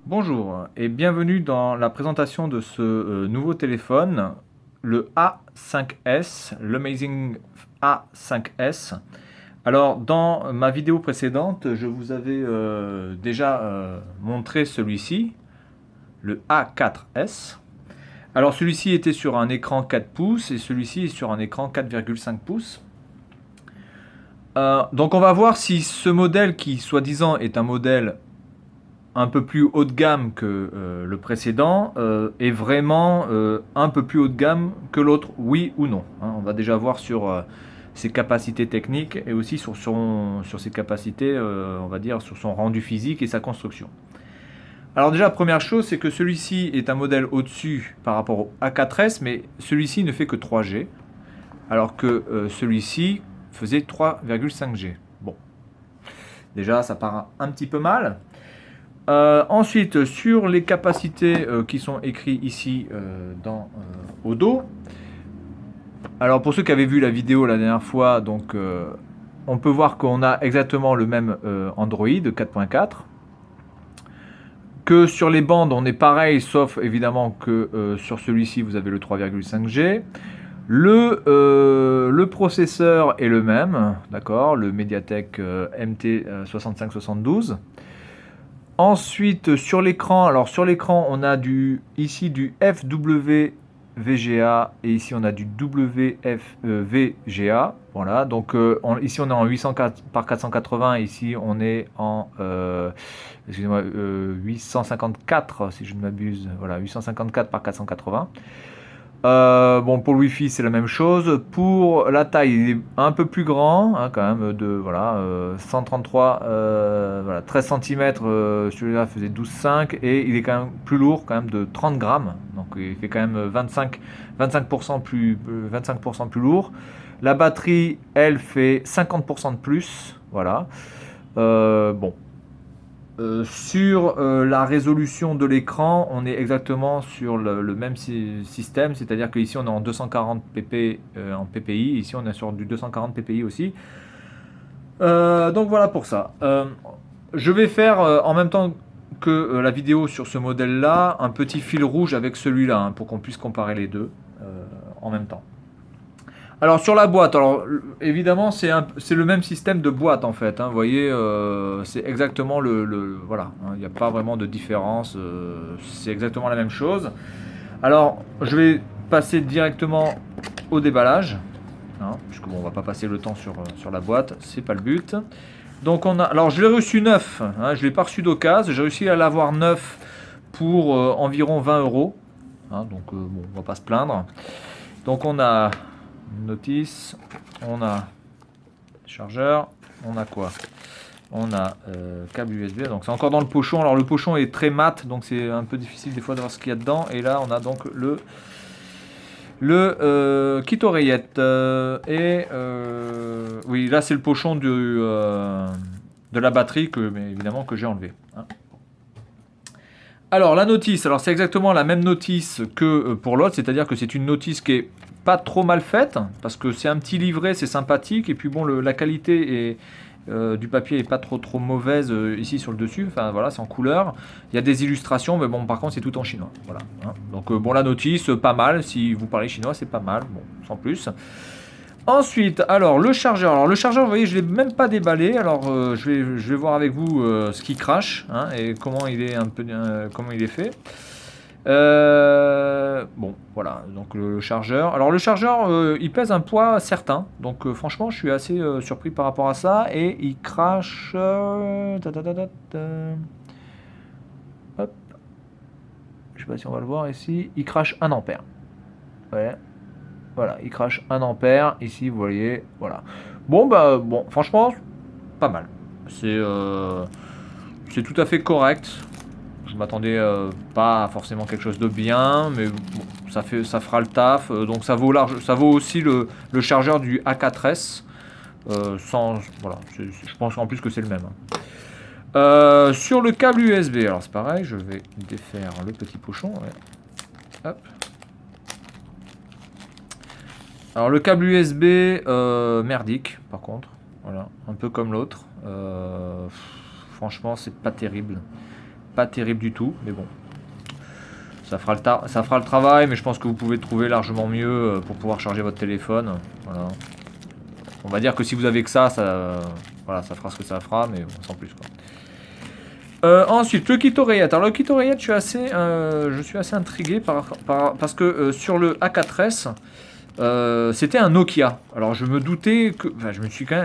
Bonjour et bienvenue dans la présentation de ce nouveau téléphone, le A5S, l'Amazing A5S. Alors dans ma vidéo précédente, je vous avais déjà montré celui-ci, le A4S. Alors celui-ci était sur un écran 4 pouces et celui-ci est sur un écran 4,5 pouces. Donc on va voir si ce modèle qui soi-disant est un modèle un peu plus haut de gamme que le précédent est vraiment un peu plus haut de gamme que l'autre, oui ou non. On va déjà voir sur ses capacités techniques et aussi sur ses capacités, on va dire, sur son rendu physique et sa construction. Alors déjà, première chose, c'est que celui-ci est un modèle au-dessus par rapport au A4S, mais celui-ci ne fait que 3G, alors que celui-ci faisait 3,5G. Bon, déjà, ça part un petit peu mal. Ensuite, sur les capacités qui sont écrites ici au dos. Alors pour ceux qui avaient vu la vidéo la dernière fois, donc on peut voir qu'on a exactement le même Android 4.4. Que sur les bandes on est pareil, sauf évidemment que sur celui-ci vous avez le 3,5G. Le processeur est le même, d'accord, le MediaTek MT6572. Ensuite, sur l'écran, alors sur l'écran, on a ici du FWVGA et ici on a du WFVGA. Voilà, donc ici on est en 804 par 480, ici on est en 854 si je ne m'abuse. Voilà, 854 par 480. Bon, pour le Wi-Fi, c'est la même chose. Pour la taille, il est un peu plus grand, hein, quand même, de voilà, 133, voilà, 13 cm. Celui-là faisait 12,5 et il est quand même plus lourd, quand même, de 30 grammes. Donc, il fait quand même 25% plus, 25% plus lourd. La batterie, elle, fait 50% de plus. Voilà. Bon, sur la résolution de l'écran, on est exactement sur le même système, c'est-à-dire qu'ici on est en 240 pp en ppi, ici on est sur du 240 ppi aussi. Donc voilà pour ça. Je vais faire en même temps que la vidéo sur ce modèle-là, un petit fil rouge avec celui-là, hein, pour qu'on puisse comparer les deux en même temps. Alors sur la boîte, alors évidemment c'est le même système de boîte en fait. Hein, vous voyez, c'est exactement voilà. Hein, il n'y a pas vraiment de différence. C'est exactement la même chose. Alors je vais passer directement au déballage, hein, puisque bon, on va pas passer le temps sur la boîte, c'est pas le but. Donc alors je l'ai reçu neuf. Hein, je l'ai pas reçu d'occasion. J'ai réussi à l'avoir neuf pour environ 20 euros. Hein, donc bon, on va pas se plaindre. Donc on a notice, on a chargeur, on a quoi? On a câble USB, donc c'est encore dans le pochon. Alors le pochon est très mat, donc c'est un peu difficile des fois de voir ce qu'il y a dedans. Et là on a donc le kit oreillette. Oui, là c'est le pochon de la batterie mais évidemment que j'ai enlevé. Hein. Alors la notice, alors c'est exactement la même notice que pour l'autre, c'est-à-dire que c'est une notice qui est pas trop mal faite, parce que c'est un petit livret, c'est sympathique, et puis bon, la qualité du papier est pas trop mauvaise ici sur le dessus, enfin voilà, c'est en couleur. Il y a des illustrations, mais bon, par contre c'est tout en chinois. Voilà. Hein. Donc bon, la notice, pas mal, si vous parlez chinois, c'est pas mal, bon, sans plus. Ensuite, alors le chargeur. Alors le chargeur, vous voyez, je l'ai même pas déballé. Alors je vais voir avec vous ce qui crache, hein, et comment il est comment il est fait. Bon, voilà, donc le chargeur. Alors le chargeur, il pèse un poids certain. Donc franchement, je suis assez surpris par rapport à ça. Et il crache... hop. Je sais pas si on va le voir ici. Il crache 1 ampère. Ouais. Voilà, il crache 1 ampère. Ici, vous voyez, voilà. Bon, bah, bon, franchement, pas mal. C'est tout à fait correct. Je m'attendais pas à forcément quelque chose de bien, mais bon, ça fera le taf. Donc ça vaut aussi le chargeur du A4S. Voilà, je pense en plus que c'est le même. Hein. Sur le câble USB, alors c'est pareil, je vais défaire le petit pochon. Ouais. Hop. Alors le câble USB, merdique par contre. Voilà, un peu comme l'autre. Franchement, c'est pas terrible. pas terrible du tout, mais bon. Ça fera le travail, mais je pense que vous pouvez trouver largement mieux pour pouvoir charger votre téléphone. Voilà. On va dire que si vous avez que ça, voilà, ça fera ce que ça fera, mais bon, sans plus, quoi. Ensuite, le kit oreillette. Alors le kit oreillette, je suis assez intrigué parce que sur le A4S, c'était un Nokia. Alors je me doutais que, enfin,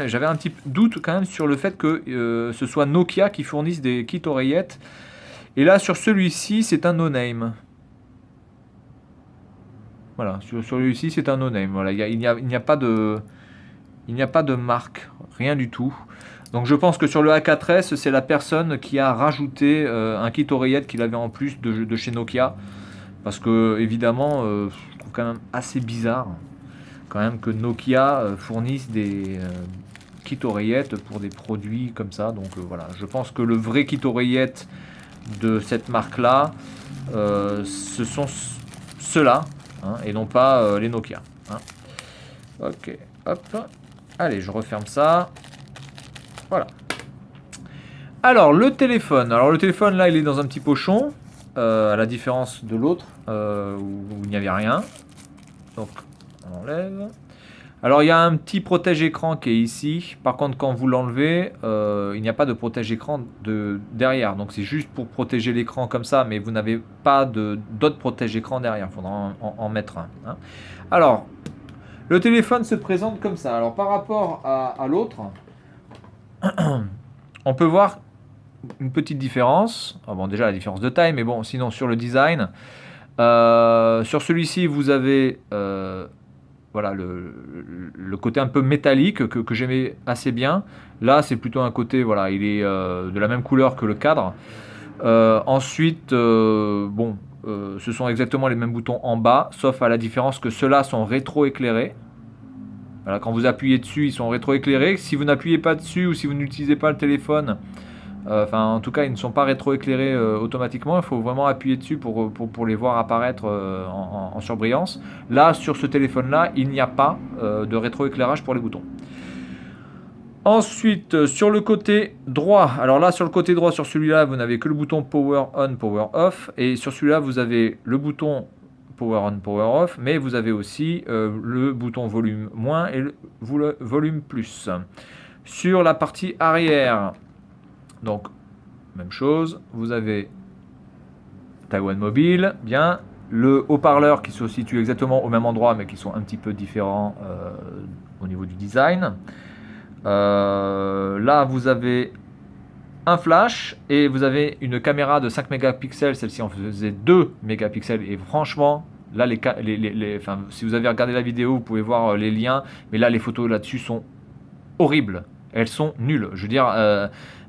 j'avais un petit doute quand même sur le fait que ce soit Nokia qui fournisse des kits oreillettes. Et là, sur celui-ci, c'est un no-name. Voilà, sur celui-ci, c'est un no-name. Voilà, il n'y a pas de marque, rien du tout. Donc je pense que sur le A4S, c'est la personne qui a rajouté un kit oreillette qu'il avait en plus de chez Nokia. Parce que évidemment, je trouve quand même assez bizarre quand même que Nokia fournisse des kits oreillettes pour des produits comme ça. Donc voilà, je pense que le vrai kit oreillette de cette marque-là, ce sont ceux-là, hein, et non pas les Nokia. Hein. Ok, hop. Allez, je referme ça. Voilà. Alors, le téléphone. Alors, le téléphone, là, il est dans un petit pochon, à la différence de l'autre, où il n'y avait rien. Donc, on enlève. Alors, il y a un petit protège-écran qui est ici. Par contre, quand vous l'enlevez, il n'y a pas de protège-écran derrière. Donc, c'est juste pour protéger l'écran comme ça, mais vous n'avez pas d'autre protège-écran derrière. Il faudra en mettre un. Hein. Alors, le téléphone se présente comme ça. Alors, par rapport à l'autre, on peut voir une petite différence. Ah bon, déjà la différence de taille, mais bon, sinon sur le design. Sur celui-ci, vous avez voilà, le côté un peu métallique que j'aimais assez bien. Là, c'est plutôt un côté, voilà, il est de la même couleur que le cadre. Ensuite, bon, ce sont exactement les mêmes boutons en bas, sauf à la différence que ceux-là sont rétro-éclairés. Voilà, quand vous appuyez dessus, ils sont rétro-éclairés. Si vous n'appuyez pas dessus ou si vous n'utilisez pas le téléphone, enfin en tout cas ils ne sont pas rétro-éclairés automatiquement. Il faut vraiment appuyer dessus pour les voir apparaître en surbrillance. Là, sur ce téléphone-là, il n'y a pas de rétro-éclairage pour les boutons. Ensuite, sur le côté droit, alors là sur le côté droit, sur celui-là, vous n'avez que le bouton Power On, Power Off. Et sur celui-là, vous avez le bouton Power On, Power Off, mais vous avez aussi le bouton volume moins et le volume plus. Sur la partie arrière, donc même chose, vous avez Taïwan Mobile, bien, le haut-parleur qui se situe exactement au même endroit mais qui sont un petit peu différents au niveau du design. Là vous avez un flash et vous avez une caméra de 5 mégapixels, celle-ci en faisait 2 mégapixels et franchement là enfin, si vous avez regardé la vidéo vous pouvez voir les liens, mais là les photos là-dessus sont horribles, elles sont nulles, je veux dire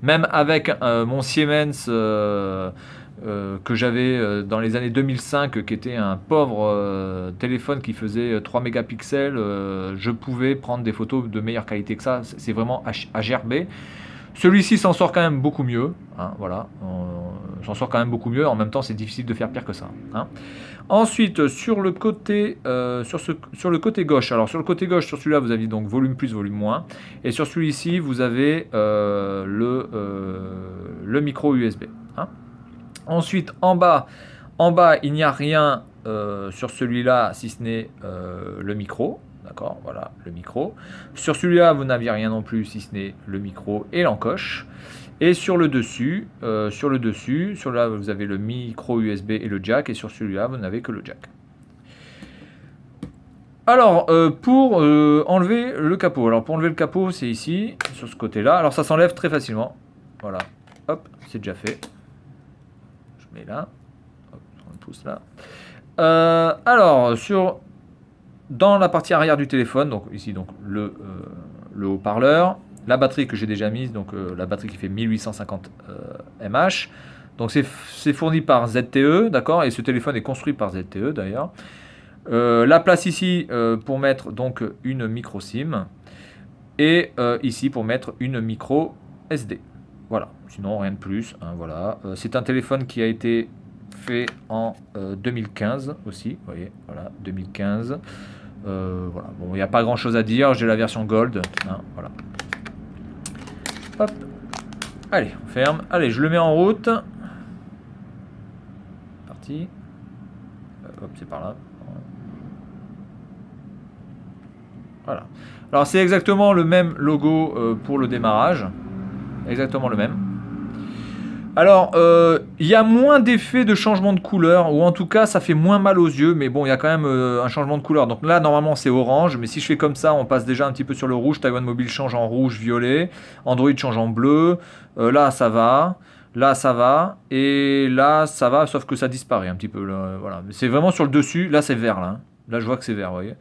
même avec mon Siemens que j'avais dans les années 2005 qui était un pauvre téléphone qui faisait 3 mégapixels, je pouvais prendre des photos de meilleure qualité que ça, c'est vraiment à gerber. Celui-ci s'en sort quand même beaucoup mieux, hein, voilà, s'en sort quand même beaucoup mieux, en même temps c'est difficile de faire pire que ça. Hein. Ensuite, sur le côté sur le côté gauche, alors sur le côté gauche, sur celui-là vous avez donc volume plus, volume moins, et sur celui-ci vous avez le micro USB. Hein. Ensuite, en bas, il n'y a rien sur celui-là, si ce n'est le micro. D'accord, voilà, le micro. Sur celui-là, vous n'aviez rien non plus, si ce n'est le micro et l'encoche. Et sur le dessus, celui-là, vous avez le micro USB et le jack. Et sur celui-là, vous n'avez que le jack. Alors, pour enlever le capot. Alors, pour enlever le capot, c'est ici, sur ce côté-là. Alors, ça s'enlève très facilement. Voilà, hop, c'est déjà fait. Je mets là. Hop, on le pousse là. Alors, dans la partie arrière du téléphone, donc ici donc le haut-parleur, la batterie que j'ai déjà mise, donc la batterie qui fait 1850 mAh. Donc c'est fourni par ZTE, d'accord, et ce téléphone est construit par ZTE d'ailleurs. La place ici pour mettre donc une micro SIM et ici pour mettre une micro SD. Voilà, sinon rien de plus. Hein, voilà, c'est un téléphone qui a été fait en 2015 aussi. Vous voyez, voilà, 2015. Voilà, bon, il n'y a pas grand chose à dire, j'ai la version Gold, hein, voilà. Hop, allez, on ferme, allez, je le mets en route. parti. Hop, c'est par là. Voilà. Alors c'est exactement le même logo pour le démarrage. Exactement le même. Alors, il y a moins d'effet de changement de couleur, ou en tout cas, ça fait moins mal aux yeux, mais bon, il y a quand même un changement de couleur. Donc là, normalement, c'est orange, mais si je fais comme ça, on passe déjà un petit peu sur le rouge. Taïwan Mobile change en rouge, violet. Android change en bleu. Là, ça va. Là, ça va. Et là, ça va, sauf que ça disparaît un petit peu. Là, voilà. C'est vraiment sur le dessus. Là, c'est vert, là. Hein. Là, je vois que c'est vert, vous voyez.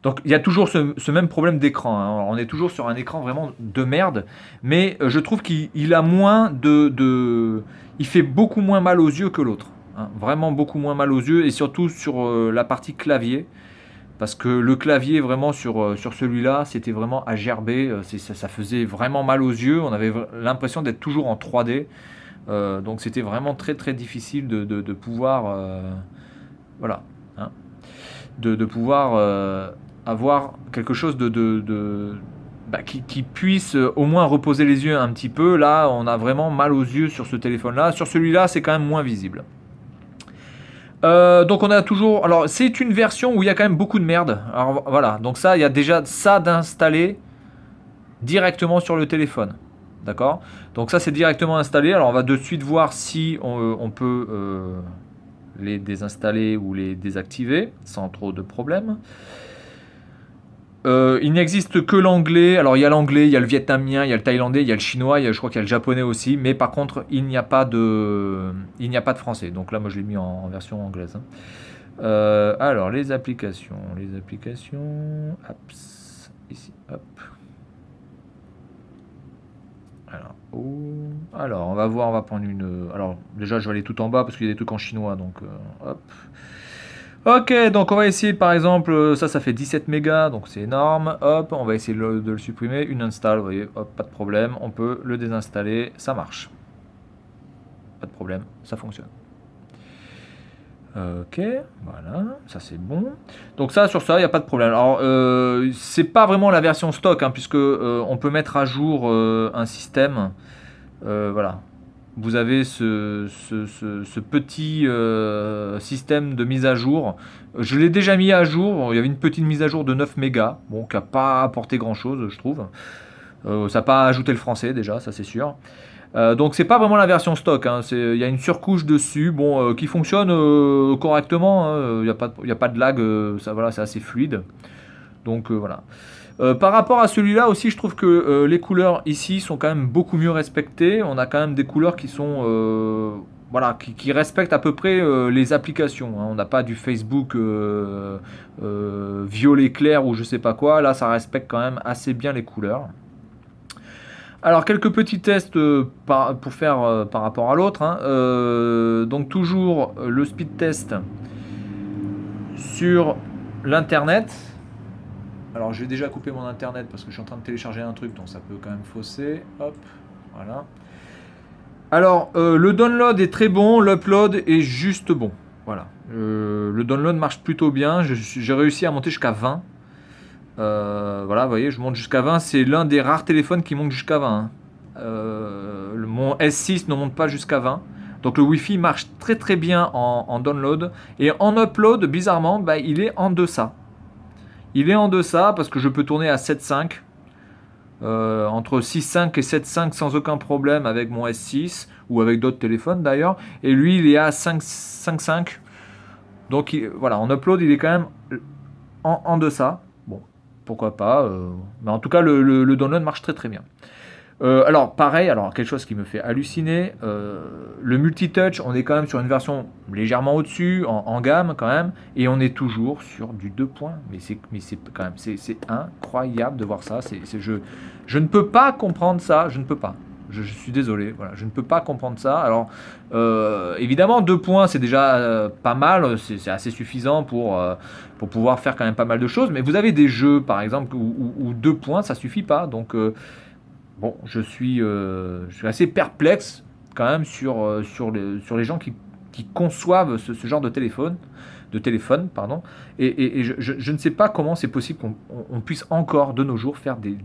Donc il y a toujours ce même problème d'écran. Hein. On est toujours sur un écran vraiment de merde, mais je trouve qu'il a moins il fait beaucoup moins mal aux yeux que l'autre. Hein. Vraiment beaucoup moins mal aux yeux, et surtout sur la partie clavier. Parce que le clavier vraiment sur celui-là, c'était vraiment à gerber. Ça faisait vraiment mal aux yeux. On avait l'impression d'être toujours en 3D. Donc c'était vraiment très très difficile de pouvoir... voilà. Hein, de pouvoir avoir quelque chose qui puisse au moins reposer les yeux un petit peu. Là, on a vraiment mal aux yeux sur ce téléphone-là. Sur celui-là, c'est quand même moins visible. Donc on a toujours... Alors, c'est une version où il y a quand même beaucoup de merde. Alors voilà, donc ça, il y a déjà ça d'installer directement sur le téléphone. D'accord ? Donc ça, c'est directement installé. Alors on va de suite voir si on peut les désinstaller ou les désactiver sans trop de problèmes. Il n'existe que l'anglais. Alors il y a l'anglais, il y a le vietnamien, il y a le thaïlandais, il y a le chinois, je crois qu'il y a le japonais aussi. Mais par contre, il n'y a pas de français. Donc là, moi, je l'ai mis en version anglaise. Hein. Alors les applications, apps, ici, hop. Alors, on va voir, on va prendre une. Alors déjà, je vais aller tout en bas parce qu'il y a des trucs en chinois. Donc hop. Ok, donc on va essayer par exemple, ça fait 17 mégas, donc c'est énorme. Hop, on va essayer de le supprimer. Une install, vous voyez, hop, pas de problème. On peut le désinstaller, ça marche. Pas de problème, ça fonctionne. Ok, voilà, ça c'est bon. Donc ça, sur ça, il n'y a pas de problème. Alors, c'est pas vraiment la version stock, hein, puisque on peut mettre à jour un système. Voilà. Vous avez ce petit système de mise à jour. Je l'ai déjà mis à jour. Il y avait une petite mise à jour de 9 mégas, bon, qui n'a pas apporté grand chose, je trouve. Ça n'a pas ajouté le français déjà, ça c'est sûr. Donc c'est pas vraiment la version stock. Hein. Il y a une surcouche dessus, bon, qui fonctionne correctement. Hein. Il n'y a pas de lag. Ça, voilà, c'est assez fluide. Donc voilà. Par rapport à celui-là aussi, je trouve que les couleurs ici sont quand même beaucoup mieux respectées. On a quand même des couleurs qui sont voilà, qui respectent à peu près les applications. Hein. On n'a pas du Facebook violet clair ou je sais pas quoi. Là, ça respecte quand même assez bien les couleurs. Alors, quelques petits tests pour faire par rapport à l'autre. Hein. Donc, toujours le speed test sur l'internet. Alors, je vais déjà couper mon internet parce que je suis en train de télécharger un truc, donc ça peut quand même fausser. Hop, voilà. Alors, le download est très bon, l'upload est juste bon. Voilà. Le download marche plutôt bien. J'ai réussi à monter jusqu'à 20. Voilà, vous voyez, je monte jusqu'à 20. C'est l'un des rares téléphones qui monte jusqu'à 20. Hein. Mon S6 ne monte pas jusqu'à 20. Donc le Wi-Fi marche très très bien en download. Et en upload, bizarrement, il est en deçà. Il est en deçà parce que je peux tourner à 7.5. Entre 6.5 et 7.5 sans aucun problème avec mon S6 ou avec d'autres téléphones d'ailleurs. Et lui, il est à 5.5. Donc voilà, en upload, il est quand même en deçà. Bon, pourquoi pas. Mais en tout cas, le download marche très très bien. Alors pareil, quelque chose qui me fait halluciner, le multitouch, on est quand même sur une version légèrement au-dessus, en gamme quand même, et on est toujours sur du 2 points. Mais c'est quand même, c'est incroyable de voir ça. Je ne peux pas comprendre ça, je ne peux pas. Je suis désolé, voilà, je ne peux pas comprendre ça. Alors évidemment 2 points c'est déjà pas mal, c'est assez suffisant pour pouvoir faire quand même pas mal de choses. Mais vous avez des jeux par exemple où 2 points ça suffit pas, donc bon, je suis assez perplexe quand même sur les gens qui conçoivent ce genre de téléphone, pardon. Et je ne sais pas comment c'est possible qu'on puisse encore de nos jours faire des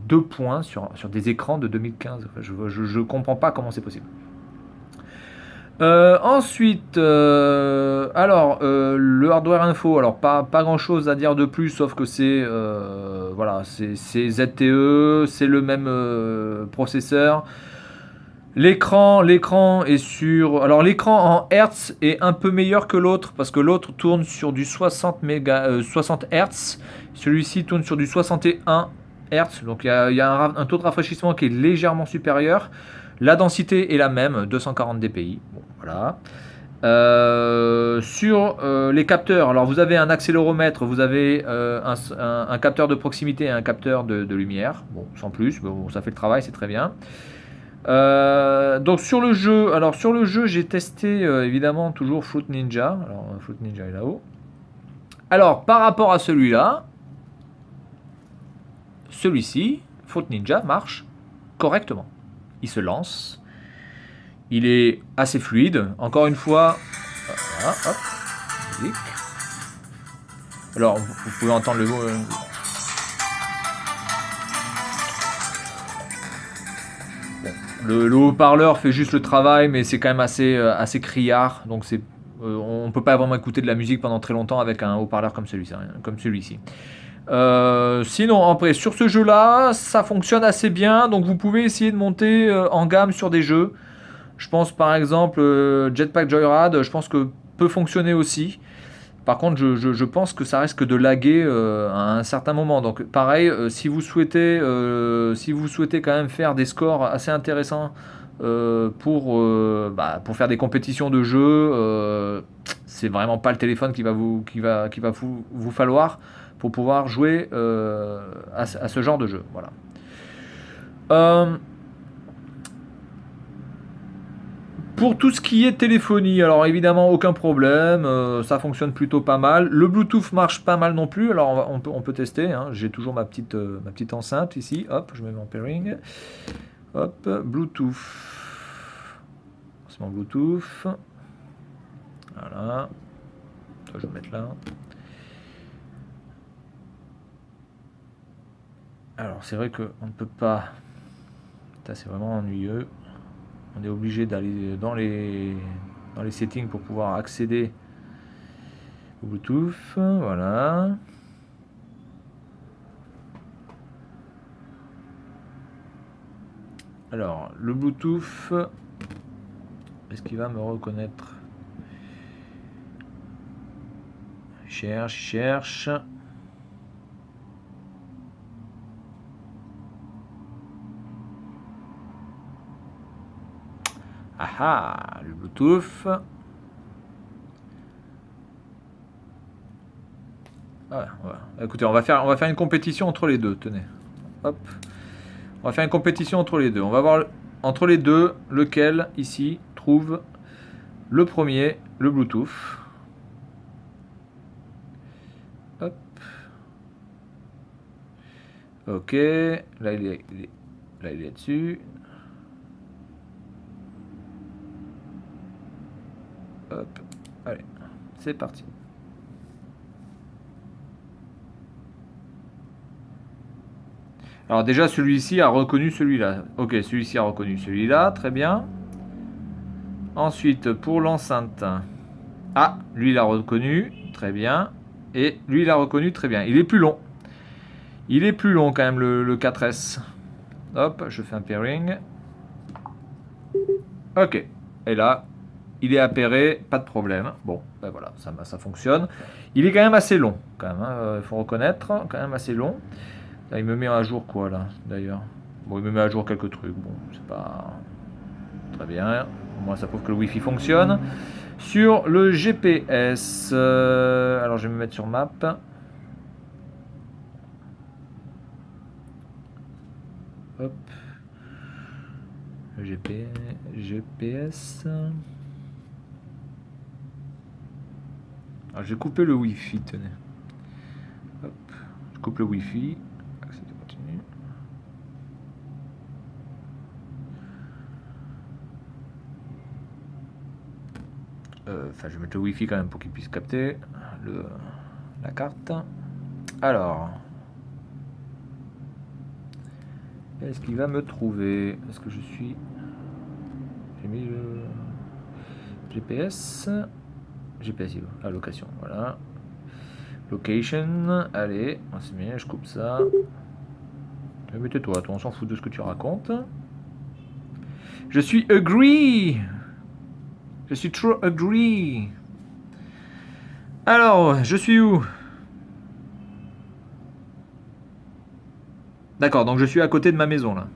2 points sur des écrans de 2015. Enfin, je ne comprends pas comment c'est possible. Ensuite, le hardware info, alors pas grand chose à dire de plus, sauf que c'est voilà, c'est ZTE, c'est le même processeur. L'écran est sur. Alors l'écran en Hertz est un peu meilleur que l'autre parce que l'autre tourne sur du 60 Hertz. Celui-ci tourne sur du 61 Hertz. Donc il y a un taux de rafraîchissement qui est légèrement supérieur. La densité est la même, 240 dpi. Bon, voilà. Sur les capteurs, alors vous avez un accéléromètre, vous avez un capteur de proximité et un capteur de lumière. Bon, sans plus, bon, ça fait le travail, c'est très bien. Donc sur le jeu, j'ai testé évidemment toujours Fruit Ninja. Alors Fruit Ninja est là-haut. Alors par rapport à celui-là, celui-ci, Fruit Ninja marche correctement. Il se lance, il est assez fluide. Encore une fois, voilà, hop, musique. Alors vous pouvez entendre le mot. Le haut-parleur fait juste le travail, mais c'est quand même assez criard. Donc on ne peut pas vraiment écouter de la musique pendant très longtemps avec un haut-parleur comme celui-ci. Sinon, après, sur ce jeu-là, ça fonctionne assez bien. Donc vous pouvez essayer de monter en gamme sur des jeux. Je pense par exemple Jetpack Joyride, je pense que peut fonctionner aussi. Par contre, je pense que ça risque de laguer à un certain moment. Donc, pareil, si vous souhaitez quand même faire des scores assez intéressants pour faire des compétitions de jeu, c'est vraiment pas le téléphone qui va vous falloir pour pouvoir jouer à ce genre de jeu. Voilà. Pour tout ce qui est téléphonie, alors évidemment aucun problème, ça fonctionne plutôt pas mal. Le Bluetooth marche pas mal non plus, alors on peut tester, hein. J'ai toujours ma petite enceinte ici, hop, je mets mon pairing, hop, Bluetooth, c'est mon Bluetooth, voilà, ça, je vais mettre là. Alors c'est vrai qu'on ne peut pas, ça c'est vraiment ennuyeux, on est obligé d'aller dans les settings pour pouvoir accéder au Bluetooth, voilà. Alors, le Bluetooth, est-ce qu'il va me reconnaître? Cherche. Ah, le Bluetooth. Voilà. Écoutez, on va faire une compétition entre les deux, tenez. Hop. On va faire une compétition entre les deux. On va voir entre les deux lequel ici trouve le premier, le Bluetooth. Hop. Ok. Là il est dessus. Hop. Allez. C'est parti. Alors déjà celui-ci a reconnu celui-là. Ok, celui-ci a reconnu celui-là, très bien. Ensuite, pour l'enceinte. Ah, lui il a reconnu, très bien. Et lui il a reconnu, très bien. Il est plus long. Il est plus long quand même le 4S. Hop, je fais un pairing. Ok. Et là, il est appairé, pas de problème. Bon, ben voilà, ça fonctionne. Il est quand même assez long, quand même. Il faut reconnaître, quand même assez long. Là, il me met à jour quoi là, d'ailleurs. Bon, il me met à jour quelques trucs. Bon, c'est pas très bien. Au moins, ça prouve que le Wi-Fi fonctionne. Sur le GPS, alors je vais me mettre sur map. Hop. Le GPS. Alors j'ai coupé le Wi-Fi, tenez. Hop. Je coupe le Wi-Fi. Accéder, continue. Enfin, je vais mettre le Wi-Fi quand même pour qu'il puisse capter la carte. Alors. Est-ce qu'il va me trouver? Est-ce que je suis... J'ai mis le... GPS. GPS, la location, voilà. Location, allez, c'est bien, je coupe ça. Mais tais-toi, toi, on s'en fout de ce que tu racontes. Je suis agree. Je suis trop agree. Alors, je suis où? D'accord, donc je suis à côté de ma maison là.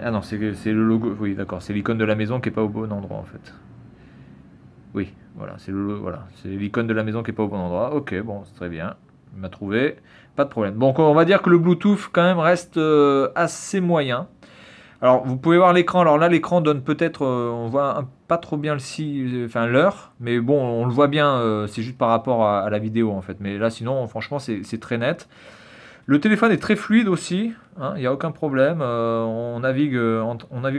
Ah non, c'est le logo. Oui, d'accord, c'est l'icône de la maison qui est pas au bon endroit en fait. Oui, voilà, c'est l'icône de la maison qui est pas au bon endroit. Ok, bon, c'est très bien. Il m'a trouvé, pas de problème. Donc on va dire que le Bluetooth quand même reste assez moyen. Alors vous pouvez voir l'écran. Alors là, l'écran donne peut-être, on voit pas trop bien l'heure, mais bon, on le voit bien. C'est juste par rapport à la vidéo en fait. Mais là, sinon, franchement, c'est très net. Le téléphone est très fluide aussi, hein, il n'y a aucun problème. On navigue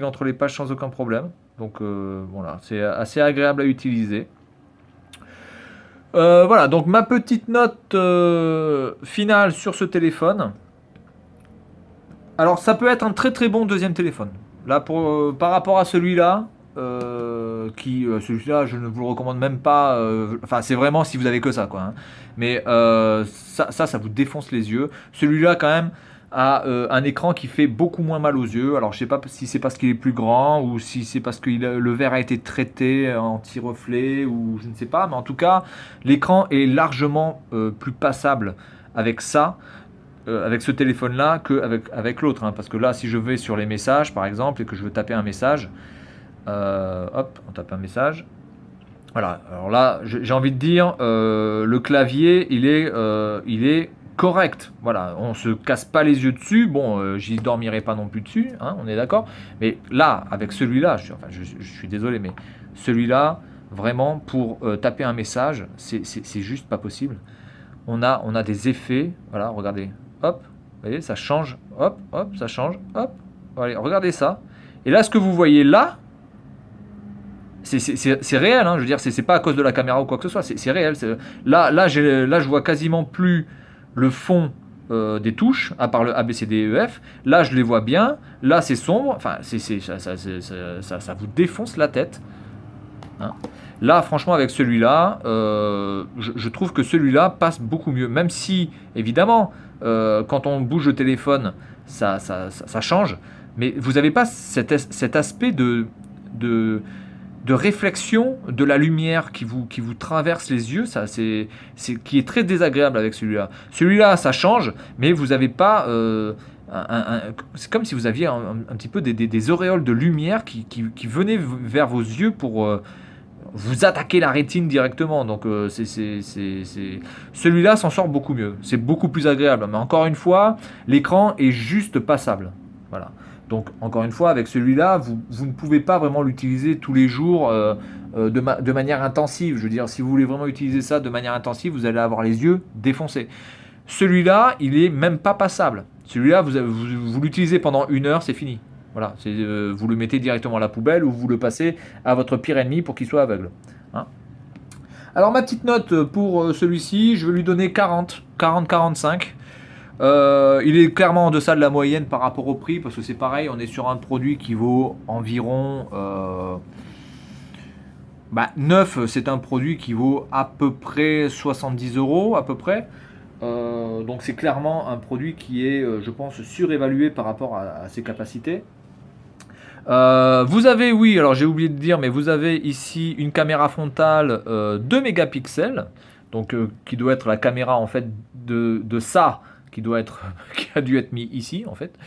entre les pages sans aucun problème. Donc voilà, c'est assez agréable à utiliser. Voilà, donc ma petite note finale sur ce téléphone. Alors ça peut être un très très bon deuxième téléphone. Là, par rapport à celui-là, celui-là, je ne vous le recommande même pas. Enfin, c'est vraiment si vous avez que ça, quoi. Hein. Mais ça vous défonce les yeux. Celui-là, quand même, a un écran qui fait beaucoup moins mal aux yeux. Alors, je sais pas si c'est parce qu'il est plus grand ou si c'est parce que le verre a été traité anti-reflet ou je ne sais pas. Mais en tout cas, l'écran est largement plus passable avec ça. Avec ce téléphone-là qu'avec l'autre. Hein, parce que là, si je vais sur les messages, par exemple, et que je veux taper un message, hop, on tape un message. Voilà, alors là, j'ai envie de dire, le clavier, il est correct. Voilà, on se casse pas les yeux dessus. Bon, j'y dormirai pas non plus dessus, hein, on est d'accord. Mais là, avec celui-là, je suis désolé, mais celui-là, vraiment, pour taper un message, c'est juste pas possible. On a des effets, voilà, regardez, hop, vous voyez, ça change, hop, hop, ça change, hop, allez, regardez ça. Et là, ce que vous voyez là, c'est réel, hein, je veux dire, c'est pas à cause de la caméra ou quoi que ce soit, c'est réel. Là, je vois quasiment plus le fond des touches, à part le A, B, C, D, E, F. Là, je les vois bien, là, c'est sombre, enfin, ça vous défonce la tête. Hein. Là, franchement, avec celui-là, je trouve que celui-là passe beaucoup mieux. Même si, évidemment, quand on bouge le téléphone, ça change. Mais vous n'avez pas cet aspect de réflexion de la lumière qui vous traverse les yeux, qui est très désagréable avec celui-là. Celui-là, ça change, mais vous n'avez pas... c'est comme si vous aviez un petit peu des auréoles de lumière qui venaient vers vos yeux pour... vous attaquez la rétine directement. Donc celui-là s'en sort beaucoup mieux. C'est beaucoup plus agréable. Mais encore une fois, l'écran est juste passable. Voilà. Donc encore une fois, avec celui-là, vous ne pouvez pas vraiment l'utiliser tous les jours de manière intensive. Je veux dire, si vous voulez vraiment utiliser ça de manière intensive, vous allez avoir les yeux défoncés. Celui-là, il est même pas passable. Celui-là, vous l'utilisez pendant 1 heure, c'est fini. Voilà, vous le mettez directement à la poubelle ou vous le passez à votre pire ennemi pour qu'il soit aveugle. Hein. Alors ma petite note pour celui-ci, je vais lui donner 40-45. Il est clairement en deçà de la moyenne par rapport au prix, parce que c'est pareil, on est sur un produit qui vaut environ... neuf, c'est un produit qui vaut à peu près 70 € à peu près. Donc c'est clairement un produit qui est, je pense, surévalué par rapport à ses capacités. Vous avez, oui, alors j'ai oublié de dire, mais vous avez ici une caméra frontale 2 mégapixels, donc qui doit être la caméra en fait de ça, qui a dû être mis ici en fait.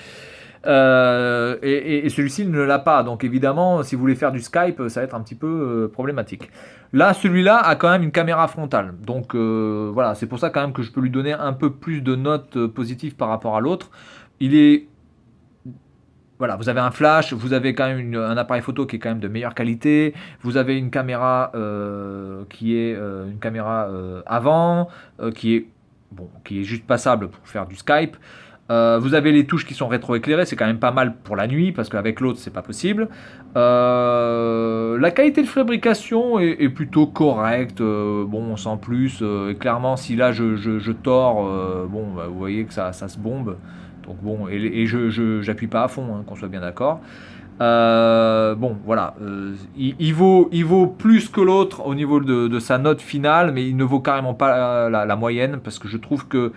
Et celui-ci ne l'a pas, donc évidemment, si vous voulez faire du Skype, ça va être un petit peu problématique. Là, celui-là a quand même une caméra frontale, donc voilà, c'est pour ça quand même que je peux lui donner un peu plus de notes positives par rapport à l'autre. Il est Voilà, vous avez un flash, vous avez quand même un appareil photo qui est quand même de meilleure qualité, vous avez une caméra qui est une caméra avant, qui est juste passable pour faire du Skype. Vous avez les touches qui sont rétroéclairées, c'est quand même pas mal pour la nuit, parce qu'avec l'autre, c'est pas possible. La qualité de fabrication est plutôt correcte, bon, sans plus. Et clairement, si là je tords, vous voyez que ça se bombe. Donc bon, et je j'appuie pas à fond, hein, qu'on soit bien d'accord. Bon, voilà, il vaut plus que l'autre au niveau de sa note finale, mais il ne vaut carrément pas la moyenne, parce que je trouve que,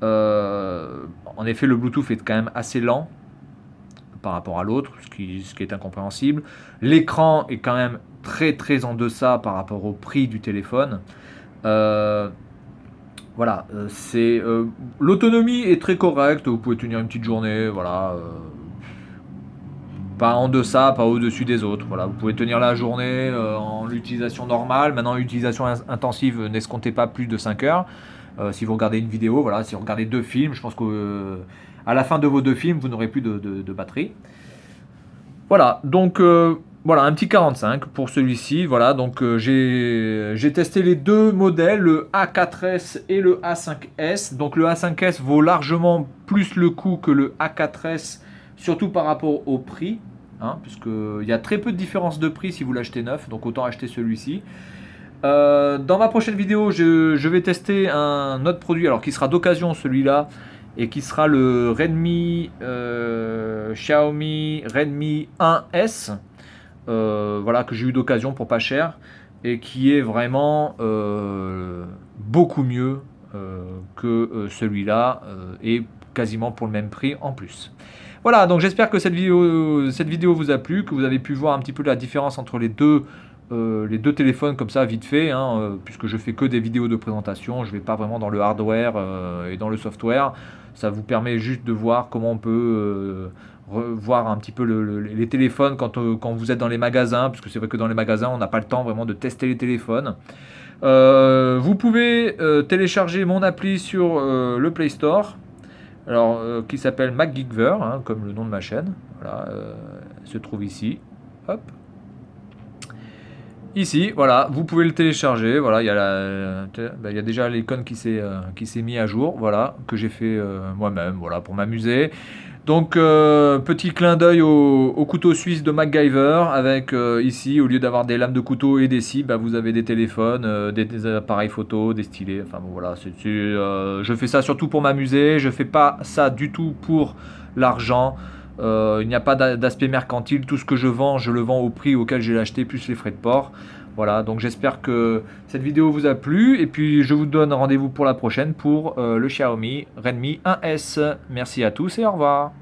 en effet, le Bluetooth est quand même assez lent par rapport à l'autre, ce qui est incompréhensible. L'écran est quand même très très en deçà par rapport au prix du téléphone. Euh, voilà, l'autonomie est très correcte, vous pouvez tenir une petite journée, voilà. Pas en deçà, pas au-dessus des autres. Voilà, vous pouvez tenir la journée en utilisation normale. Maintenant, utilisation intensive, n'escomptez pas plus de 5 heures. Si vous regardez une vidéo, voilà, si vous regardez 2 films, je pense qu'à la fin de vos 2 films, vous n'aurez plus de batterie. Voilà, donc voilà, un petit 45 pour celui-ci. Voilà, donc j'ai testé les deux modèles, le A4S et le A5S. Donc le A5S vaut largement plus le coup que le A4S, surtout par rapport au prix, hein, puisqu'il y a très peu de différence de prix si vous l'achetez neuf, donc autant acheter celui-ci. Dans ma prochaine vidéo, je vais tester un autre produit, alors qui sera d'occasion celui-là, et qui sera le Redmi Xiaomi Redmi 1S, voilà, que j'ai eu d'occasion pour pas cher, et qui est vraiment beaucoup mieux que celui-là, et quasiment pour le même prix en plus. Voilà, donc j'espère que cette vidéo vous a plu, que vous avez pu voir un petit peu la différence entre les deux téléphones comme ça vite fait, hein, puisque je fais que des vidéos de présentation, je ne vais pas vraiment dans le hardware et dans le software. Ça vous permet juste de voir comment on peut voir un petit peu les téléphones quand vous êtes dans les magasins, puisque c'est vrai que dans les magasins on n'a pas le temps vraiment de tester les téléphones. Vous pouvez télécharger mon appli sur le Play Store, alors qui s'appelle MacGeekver, hein, comme le nom de ma chaîne. Voilà, se trouve ici. Hop. Ici, voilà, vous pouvez le télécharger. Voilà, il y a déjà l'icône qui s'est mis à jour, voilà, que j'ai fait moi-même, voilà, pour m'amuser. Donc, petit clin d'œil au couteau suisse de MacGyver, avec ici, au lieu d'avoir des lames de couteau et des scies, bah, vous avez des téléphones, des appareils photo, des stylés. Enfin bon, voilà, je fais ça surtout pour m'amuser. Je fais pas ça du tout pour l'argent. Il n'y a pas d'aspect mercantile. Tout ce que je vends, je le vends au prix auquel j'ai acheté, plus les frais de port. Voilà, donc j'espère que cette vidéo vous a plu. Et puis je vous donne rendez-vous pour la prochaine pour le Xiaomi Redmi 1S. Merci à tous et au revoir.